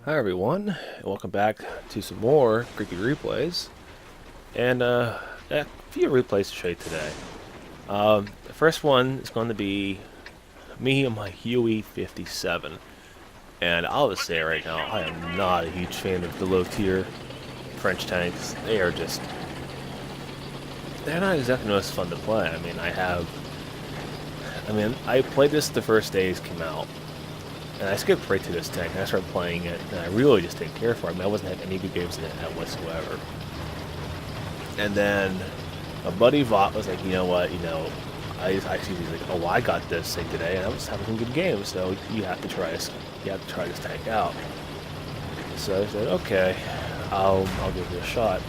Hi everyone, and welcome back to some more Creaky Replays, and a few replays to show you today. The first one is going to be me and my Huey 57, and I'll just say right now, I am not a huge fan of the low-tier French tanks. They're not exactly most fun to play. I played this the first day it came out, and I skipped right to this tank, and I started playing it, and I really just didn't care for it. I wasn't having any good games in it whatsoever. And then my buddy WoT was like, you know what, I see he's like, oh, well, I got this thing today, and I was having some good games, so you have to try this tank out. So I said, okay, I'll give it a shot.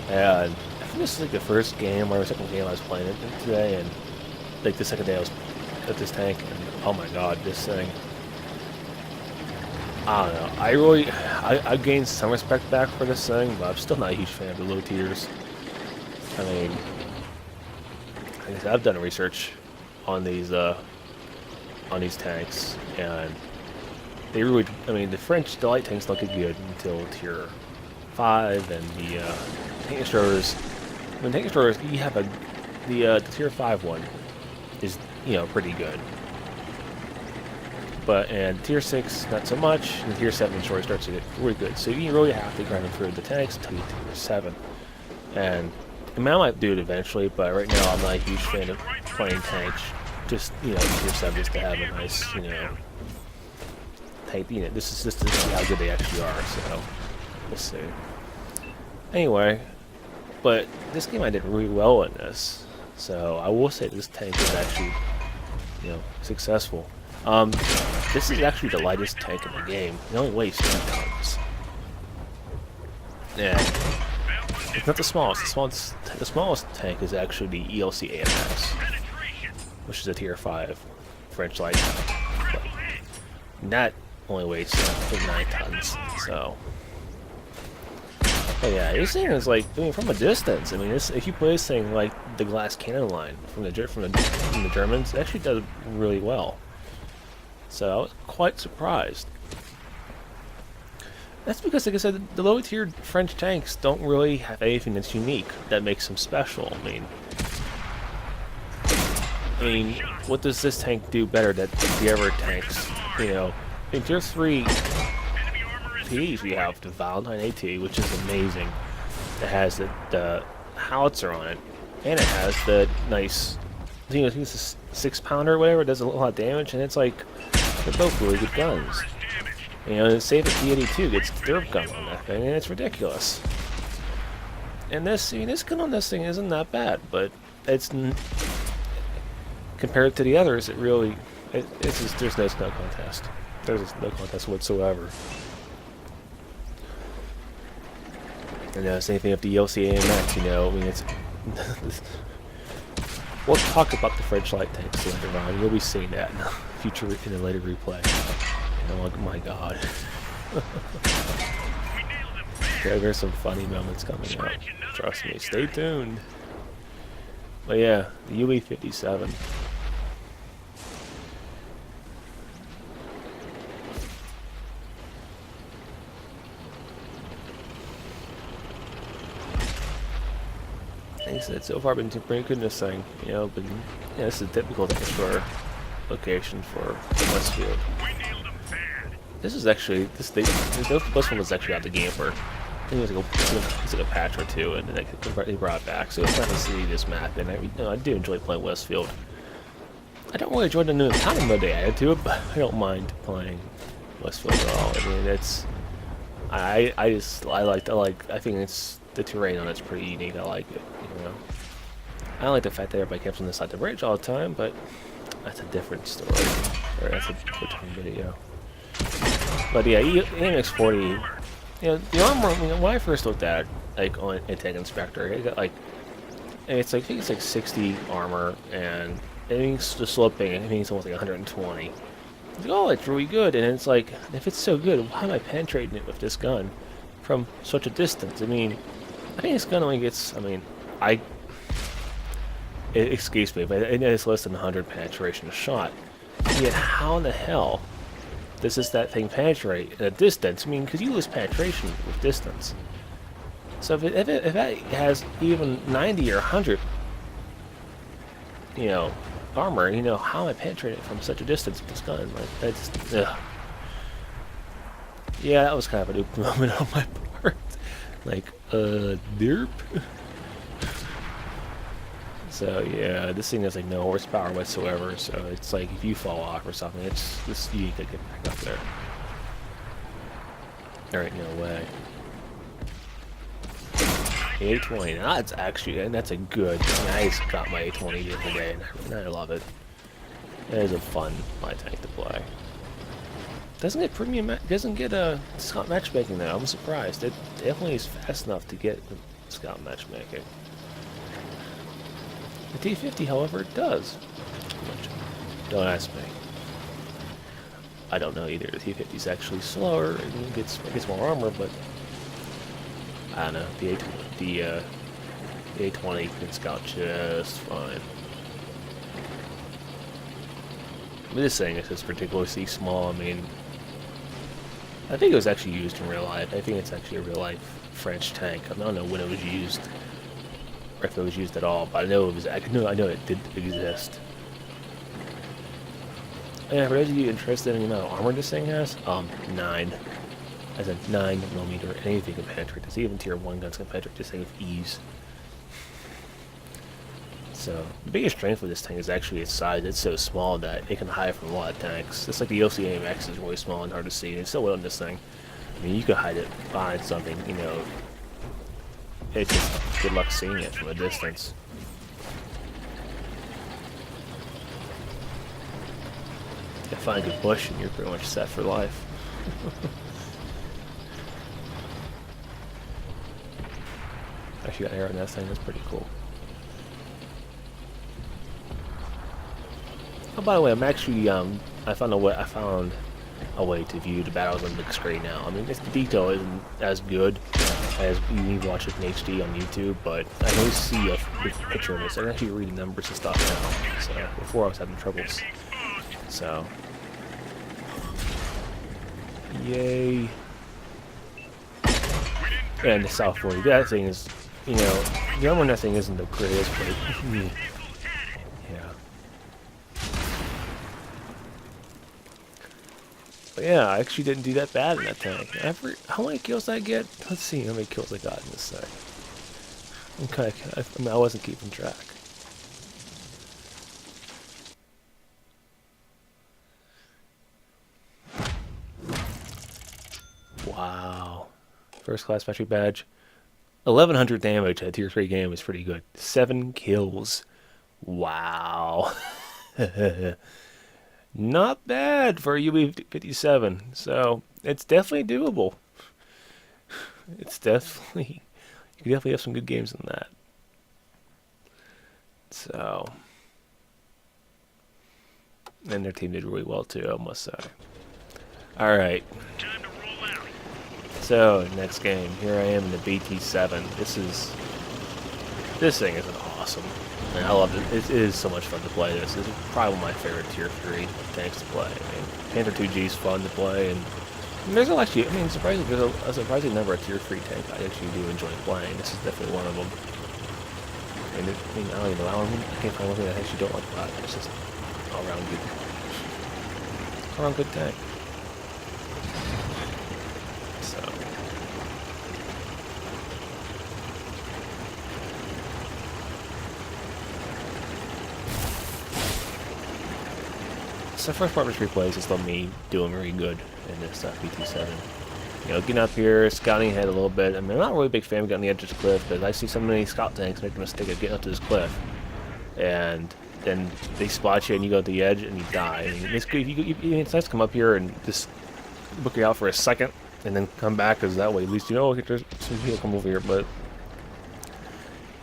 And I think this is like the first game or the second game I was playing it today, and like the second day I was at this tank, and oh my god, this thing. I don't know. I gained some respect back for this thing, but I'm still not a huge fan of the low tiers. I mean, like I said, I've done research on these tanks, and they really, the light tanks don't get good until tier 5, and the tank destroyers. When tank destroyers, you have the tier 5 one is pretty good. And tier 6, not so much, and tier 7 story starts to get really good. So you really have to grind through the tanks until you get to tier 7. And I might do it eventually, but right now I'm not a huge fan of playing tanks. Just, tier 7 just to have a nice, tank. This is just how good they actually are, so we'll see. Anyway, but this game I did really well in this. So I will say this tank is actually, successful. This is actually the lightest tank in the game. It only weighs 2 tons. And it's not the smallest. The smallest tank is actually the ELC AMX, which is a tier 5 French light tank. But that only weighs 9 tons. So, but yeah, this thing is like, from a distance. If you play this thing like the glass cannon line from the Germans, it actually does really well. So I was quite surprised. That's because, like I said, the low-tier French tanks don't really have anything that's unique that makes them special. What does this tank do better than the other tanks? In tier 3 Ps, we have the Valentine AT, which is amazing. It has the howitzer on it, and it has the nice, I think it's a 6-pounder or whatever. It does a lot of damage, and it's like, they're both really good guns. Save at D82 gets derp gun on that thing, and it's ridiculous. And this gun on this thing isn't that bad, but it's compared to the others, it's just, there's no contest. There's no contest whatsoever. And same thing with the ELC AMX. It's. We'll talk about the French light tanks later on. You'll be seeing that in a later replay. Oh my god. There's some funny moments coming up. Trust me. Stay tuned. But yeah, the UE57. Like I said, so far been pretty good in this thing. This is a typical destroyer location for Westfield. This is actually the first one was actually out the game for, I think it was like a patch or two, and then they brought it back. So it's fun to see this map, and I do enjoy playing Westfield. I don't really enjoy the new economy mode they added to it, but I don't mind playing Westfield at all. I think it's the terrain on it's pretty unique. I like it. I don't like the fact that everybody camps on this side of the bridge all the time, but that's a different story. Or that's a different video. But yeah, AMX-40, the armor, when I first looked at it, on Tank Inspector, it got I think it's like 60 armor, and everything's just sloping, I think it's almost like 120. It's like, oh, it's really good, and it's like, if it's so good, why am I penetrating it with this gun from such a distance? I think this gun only gets, it escapes me, but it is less than 100 penetration a shot. Yet how in the hell does that thing penetrate at a distance? I mean, because you lose penetration with distance. So if it has even 90 or 100, you know, armor, you know, how am I penetrating from such a distance with this gun? Like, that's, ugh. Yeah, that was kind of a noob moment on my part. Like, derp. So yeah, this thing has like no horsepower whatsoever. So it's like if you fall off or something, it's this you need to get back up there. There ain't no way. 820. Now that's actually, and that's a good. I just got my 820 the other day, and I love it. It is a fun light tank to play. Doesn't get premium. Doesn't get a scout matchmaking though. I'm surprised. It definitely is fast enough to get scout matchmaking. The T50, however, it does. Don't ask me. I don't know either. The T50 is actually slower and gets more armor, but I don't know. The A20 can scout just fine. But this thing is just ridiculously small. I mean, I think it was actually used in real life. I think it's actually a real life French tank. I don't know when it was used. Or if it was used at all, but I know it was. I know it did exist. And for those of you interested in the amount of armor this thing has, 9, as a 9mm, anything can penetrate this. Even tier 1 guns can penetrate this thing with ease. So the biggest strength of this thing is actually its size. It's so small that it can hide from a lot of tanks. Just like the OCAMX is really small and hard to see. It's still in this thing. I mean, you could hide it behind something, you know. It's just good luck seeing it from a distance. You find a good bush and you're pretty much set for life. Actually got arrow in that thing, that's pretty cool. Oh, by the way, I'm actually, I found a way to view the battles on the big screen now. I mean, the detail isn't as good as you need to watch it in HD on YouTube, but I can always see a picture of this. I can actually read the numbers and stuff now. So before I was having troubles. So, yay! And the South 40. That thing is, you know, the armor on that thing isn't the greatest, but yeah. But yeah, I actually didn't do that bad in that tank. How many kills did I get? Let's see how many kills I got in this thing. Okay, I mean, I wasn't keeping track. Wow. First class factory badge. 1100 damage at tier 3 game is pretty good. 7 kills. Wow. Not bad for a UB57, so it's definitely doable. It's definitely, you can definitely have some good games in that. So, and their team did really well too, I must say. Alright. So, next game. Here I am in the BT7. This thing is awesome. I love it. It is so much fun to play this. This is probably one of my favorite tier 3 tanks to play. I mean, Panther 2G is fun to play, and there's actually, I mean, surprisingly, there's a surprising number of tier 3 tanks I actually do enjoy playing. This is definitely one of them. And I mean, I don't even know, I can't find one thing that I actually don't like about it. It's just all around good. All around good tank. So. So first part of this replay is just on me doing really good in this BT7. You know, getting up here, scouting ahead a little bit. I mean, I'm not really a big fan of getting on the edge of this cliff, but I see so many scout tanks make the mistake of getting up to this cliff. And then they spot you and you go to the edge and you die. I mean, it's nice to come up here and just book you out for a second and then come back, because that way at least you know, there's some people come over here, but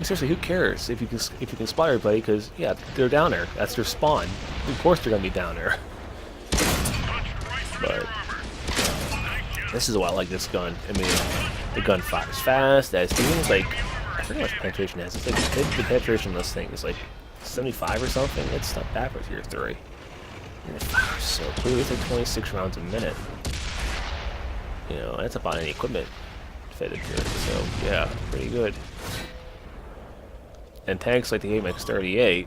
seriously, who cares if you can spot everybody? Because yeah, they're down there. That's their spawn. Of course, they're gonna be down there. But this is why I like this gun. I mean, the gun fires fast. That thing like, I forget how much penetration it has. It's like the penetration on this thing is like 75 or something. It's not bad for tier 3. And it fires so quickly. It's like 26 rounds a minute. You know, that's about any equipment fitted to it. So yeah, pretty good. And tanks like the AMX-38,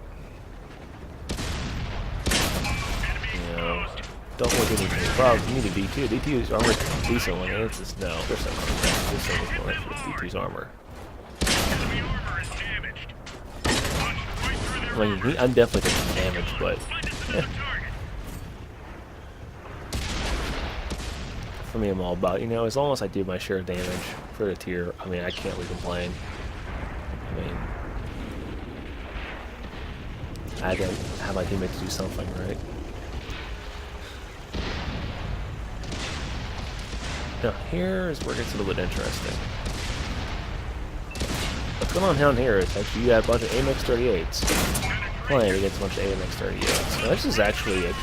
you know, don't want to give me any problems. You need a D2. D2's armor is decent one, and it's just no. There's no contact. This thing is more like D2's armor. I mean, I'm definitely taking damage, but yeah. For me, I'm all about, you know, as long as I do my share of damage for the tier, I mean, I can't really complain. I mean, I gotta have my teammates do something, right? Now, here's where it gets a little bit interesting. What's going on down here is actually you got a bunch of AMX-38s playing against a bunch of AMX-38s. Now, this is actually the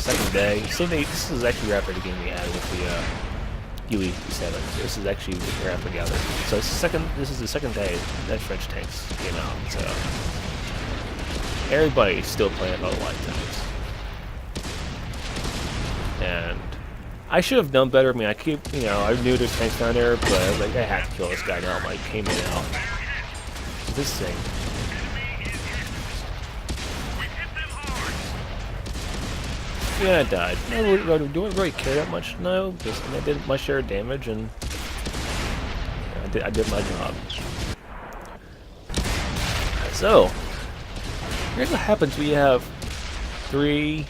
second day. This is actually right after the game we had with the UE-7. This is actually right after the other. So this is the second day that French tanks came out. So everybody's still playing about light tanks. And I should have done better. I mean, I knew there's tanks down there, but I was like, I had to kill this guy now. I'm like, came in out. This thing. Yeah, I died. Do I really care that much? No, just I did my share of damage, and I did my job. So, here's what happens when you have 3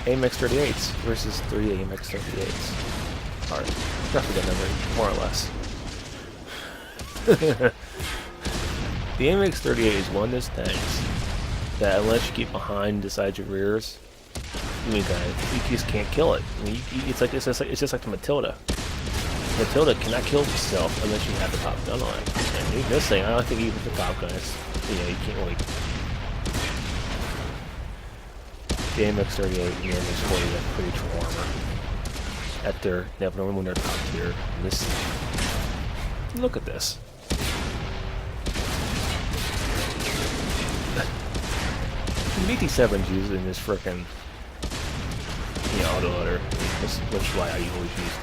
AMX-38s versus 3 AMX-38s. Or, roughly that number, more or less. The AMX-38 is one of those things that unless you get behind the sides of rears, you just can't kill it. I mean, it's just like the Matilda. Matilda cannot kill itself unless you have the top gun on it. And this thing, I don't think even the top gun is, you can't really. The AMX-38 and the AMX-40 have pretty true armor. At their, normally when they're top tier. This, look at this. The BT-7's using this frickin' autoloader, which is why I always use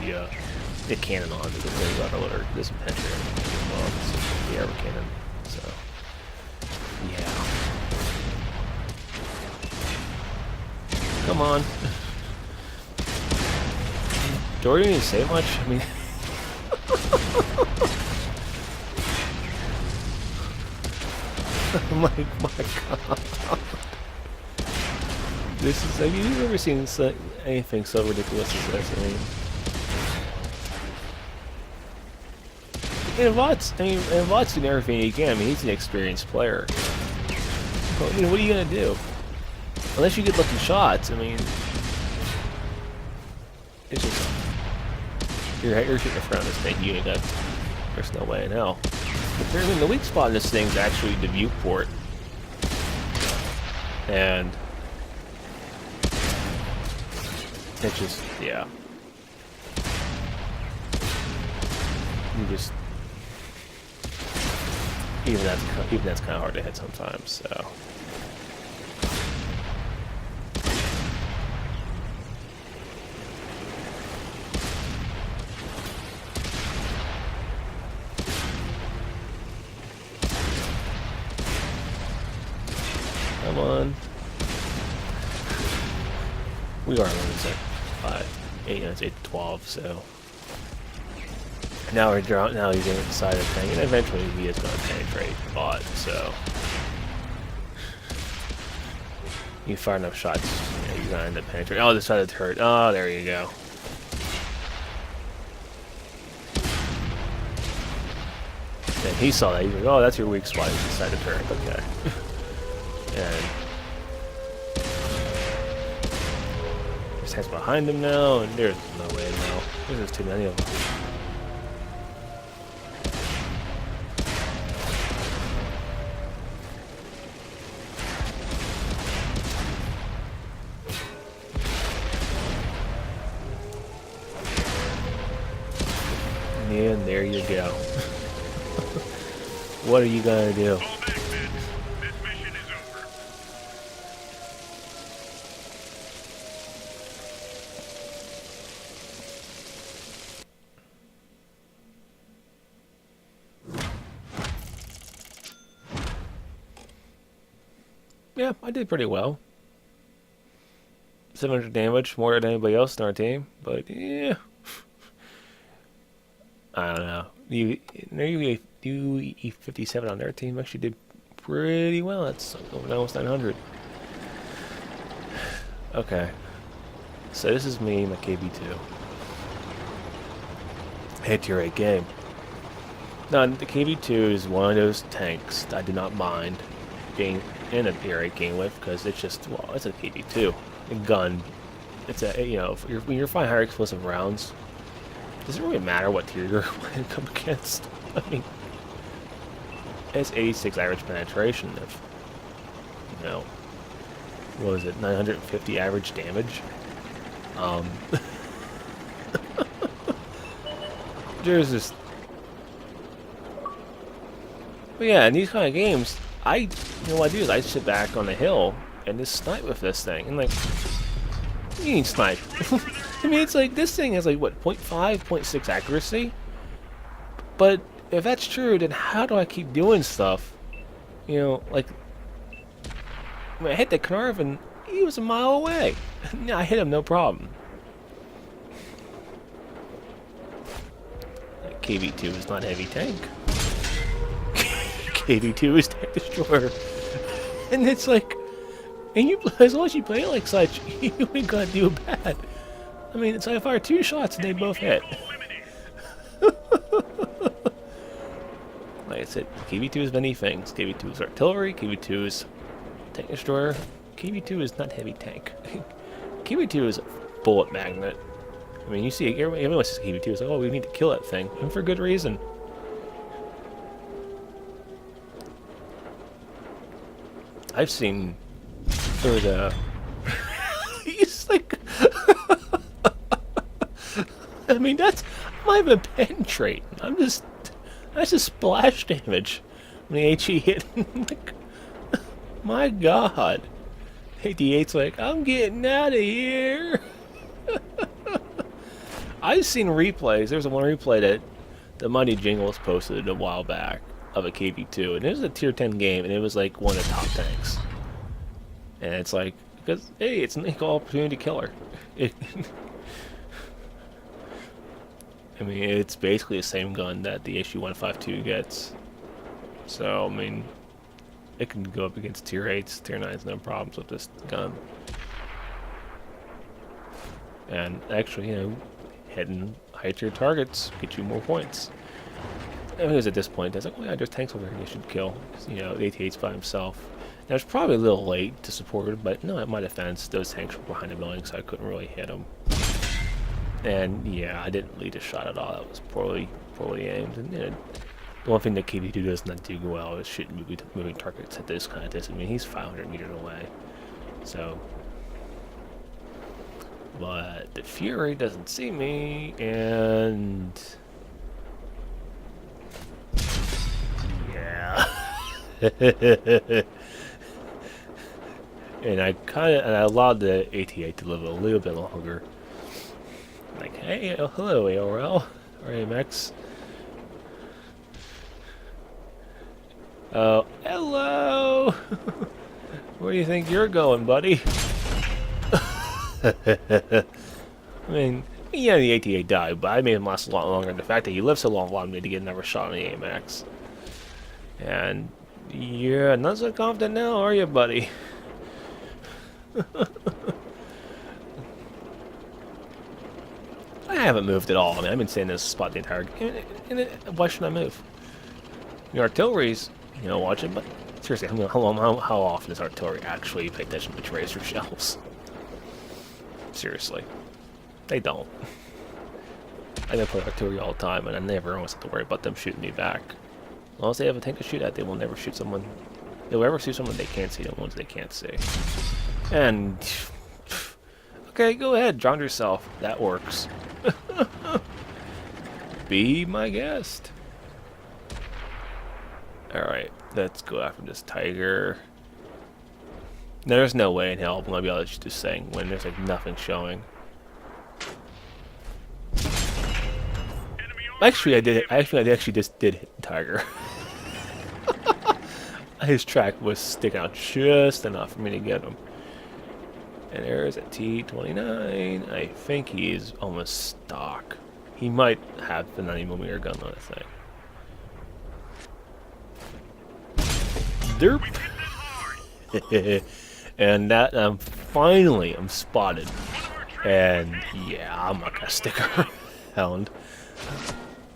the cannon on because there's autoloader this penetrator as well as the air cannon. So yeah. Come on. Do I even need to say much? I mean my god. This is, have you ever seen anything so ridiculous as this? I mean, and WoT's doing everything he can. I mean, he's an experienced player. But, what are you gonna do? Unless you get lucky shots, I mean, it's just you're shooting in front of this thing. You ain't got. There's no way in hell. I mean, the weak spot in this thing is actually the viewport, and it's just, yeah. You just even that's kind of hard to hit sometimes. So come on, we are losing. 8 and it's 8 to 12, so now we're drawing. Now he's inside the thing, and eventually he is going to penetrate WoT. So you fire enough shots, you're going to end up penetrating. Oh, this side of the turret. Oh, there you go. And he saw that. He's like, "Oh, that's your weak spot inside the turret." Okay. And tanks behind him now, and there's no way now. There's just too many of them. And there you go. What are you gonna do? Yeah, I did pretty well. 700 damage, more than anybody else in our team. But yeah, I don't know. You E57 on their team actually did pretty well. That's almost 900. Okay, so this is me, my KB2. Hit your 8 game. Now, the KB2 is one of those tanks that I do not mind being in a tier 8 game with, because it's just, well, it's a KB2. A gun. It's a, you know, when you're firing higher explosive rounds, it doesn't really matter what tier you're going to come against. I mean, it's 86 average penetration of, you know, what was it, 950 average damage? There's just... But yeah, in these kind of games, you know what I do is I sit back on the hill and just snipe with this thing. And like, you need snipe. I mean, it's like, this thing has like, what, 0.5, 0.6 accuracy? But if that's true, then how do I keep doing stuff? You know, like, I mean, I hit the Carnarvon, he was a mile away. I hit him, no problem. That KV2 is not heavy tank. KV2 is Tank Destroyer. And it's like, and you, as long as you play it like such, you ain't gonna do bad. I mean, it's like I fire 2 shots and they both hit. Like I said, KV2 is many things. KV2 is artillery, KV2 is Tank Destroyer, KV2 is not heavy tank. KV2 is a bullet magnet. I mean, you see, everyone says KV2 is like, oh, we need to kill that thing, and for good reason. I've seen, there was a, he's like, I mean, that's, I'm not even penetrating. That's just splash damage when the HE hit. Like, my God. 88's like, I'm getting out of here. I've seen replays. There's one replay that the Mighty Jingles posted a while back of a KV2, and it was a tier 10 game, and it was like one of the top tanks. And it's like, because, hey, it's an equal opportunity killer. I mean, it's basically the same gun that the HU-152 gets. So, I mean, it can go up against tier 8s, tier 9s, no problems with this gun. And actually, you know, hitting high tier targets get you more points. I mean, it was at this point, I was like, oh yeah, there's tanks over here you should kill. You know, the 88's by himself. Now, it's probably a little late to support it, but no, at my defense, those tanks were behind the building, so I couldn't really hit them. And yeah, I didn't lead a shot at all. That was poorly aimed. And you know, the one thing that KV2 does not do well is shoot moving targets at this kind of distance. I mean, he's 500 meters away. So, but the Fury doesn't see me, and yeah. And I allowed the 88 to live a little bit longer. Like, hey, oh, hello, AORL, or AMX. Oh, hello! Where do you think you're going, buddy? I mean, yeah, the 88 died, but I made him last a lot longer. And the fact that he lived so long allowed me to get another shot on the AMX. And you're not so confident now, are you, buddy? I haven't moved at all. I mean, I've been staying in this spot the entire game. Why should I move? The artillery's, you know, watching, but seriously, how often does artillery actually pay attention to tracer shells? Seriously. They don't. I go play artillery all the time, and I never almost have to worry about them shooting me back. As long as they have a tank to shoot at, they will never shoot someone. They'll ever shoot someone they can't see, the ones they can't see. And okay, go ahead, drown yourself. That works. Be my guest. Alright, let's go after this tiger. There's no way in hell I'm gonna be able to shoot this thing when there's like nothing showing. Actually, I actually just did hit the tiger. his track was sticking out just enough for me to get him. And there's a T-29. I think he's almost stock. He might have the 90mm gun on the thing. Derp. And that, finally, I'm spotted. And yeah, I'm not gonna stick around.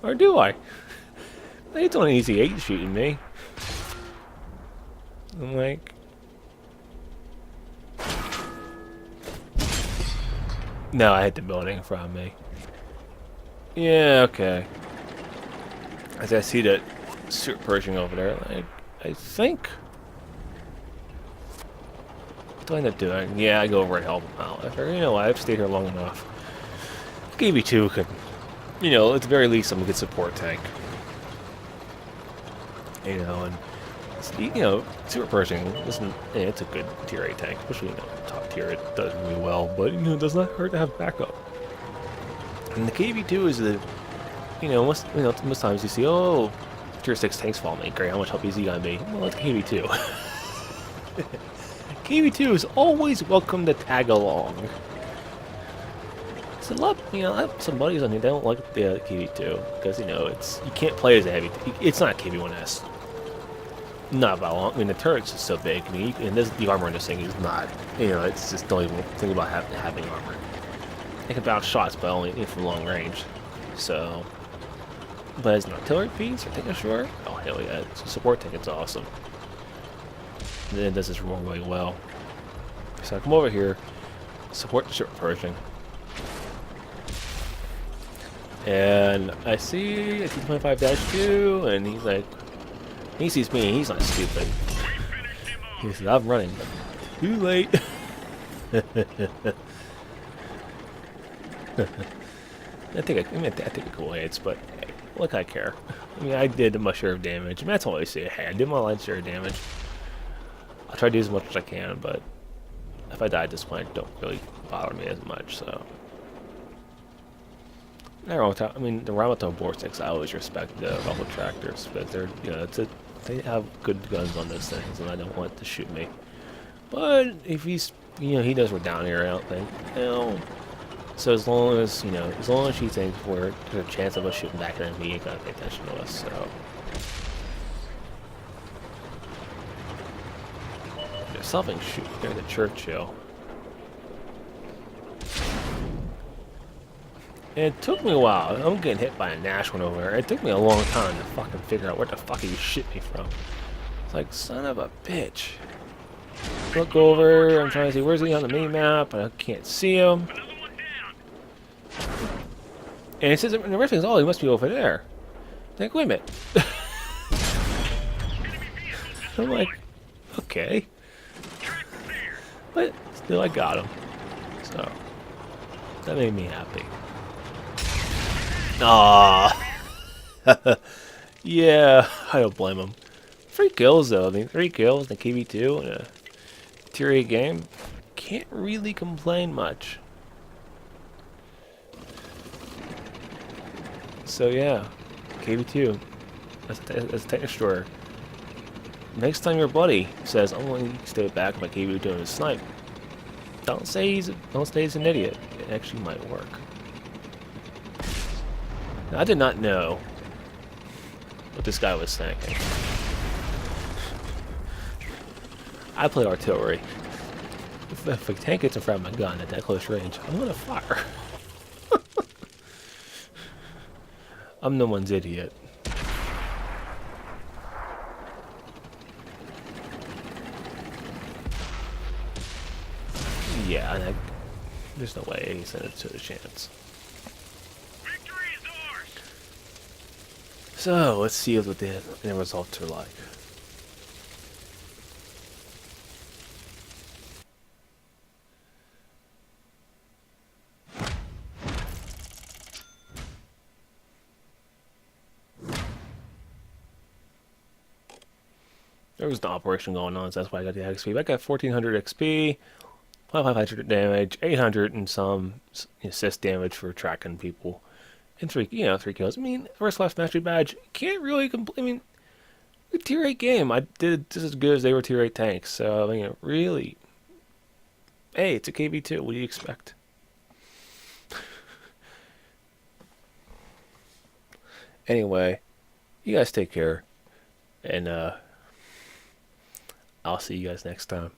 Or do I? It's only easy 8 shooting me. I'm like... No, I hit the building in front of me. Yeah, okay. As I see that suit Pershing over there, I think... What do I end up doing? Yeah, I go over and help him out. I figure, you know what, I've stayed here long enough. KB2 could, you know, at the very least, I'm a good support tank. You know, and, you know, Super Pershing isn't, yeah, it's a good tier 8 tank, especially, you know, top tier, it does really well, but, you know, it does not hurt to have backup. And the KB2 is the, you know, most times you see, oh, tier 6 tanks fall me, great, how much help is he gonna be? Well, it's KB2. KB2 is always welcome to tag along. So, you know, I have some buddies on here, they don't like the KB2, because, you know, you can't play as a heavy, it's not KB1S. Not by long. I mean, the turret's just so big. I mean, and the armor in this thing is not. You know, it's just don't even think about having armor. It can bounce shots, but only from long range. So, but as an artillery piece, I think I'm sure. Oh hell yeah! It's a support tank. It's awesome. And then it does this really well. So I come over here, support the ship Pershing, and I see a T-25-2, and he's like. He sees me, he's not stupid. He says, I'm running. Too late. I take a cool hits, but hey, look, I care. I mean, I did my share of damage. I mean, that's all I say. Hey, I did my lion's share of damage. I'll try to do as much as I can, but if I die at this point, it don't really bother me as much, so. I mean, the Ramato Vortex, I always respect the Rumble Tractors, but they're, you know, they have good guns on those things, and I don't want it to shoot me. But if he's, you know, he knows we're down here, I don't think. You know, so as long as, you know, as long as he thinks there's a chance of us shooting back at him, he ain't gonna pay attention to us, so. There's something shooting near the Churchill. It took me a while. I'm getting hit by a Nash one over there. It took me a long time to fucking figure out where the fuck you shit me from. It's like, son of a bitch. Look over, I'm trying to see where's he on the mini map, I can't see him. And it says, and the rest is, oh, he must be over there. I'm like, wait a minute. I'm like, okay. But still, I got him. So, that made me happy. Aww. Yeah, I don't blame him. 3 kills though. I mean, 3 kills in a KV2 in a tier 8 game. Can't really complain much. So yeah, KV2. That's a tank destroyer. Next time your buddy says, "I'm going to stay back my KV2 doing a snipe," don't say he's an idiot. It actually might work. Now, I did not know what this guy was thinking. I play artillery. If a tank gets in front of my gun at that close range, I'm gonna fire. I'm no one's idiot. Yeah, and there's no way he sent it to a chance. So, let's see what the end results are like. There was an operation going on, so that's why I got the XP. I got 1400 XP, 500 damage, 800 and some assist damage for tracking people. And 3 kills. I mean, first class mastery badge, can't really complain. I mean, A tier 8 game. I did just as good as they were tier 8 tanks. So, I mean, really. Hey, it's a KV2. What do you expect? Anyway, you guys take care. And I'll see you guys next time.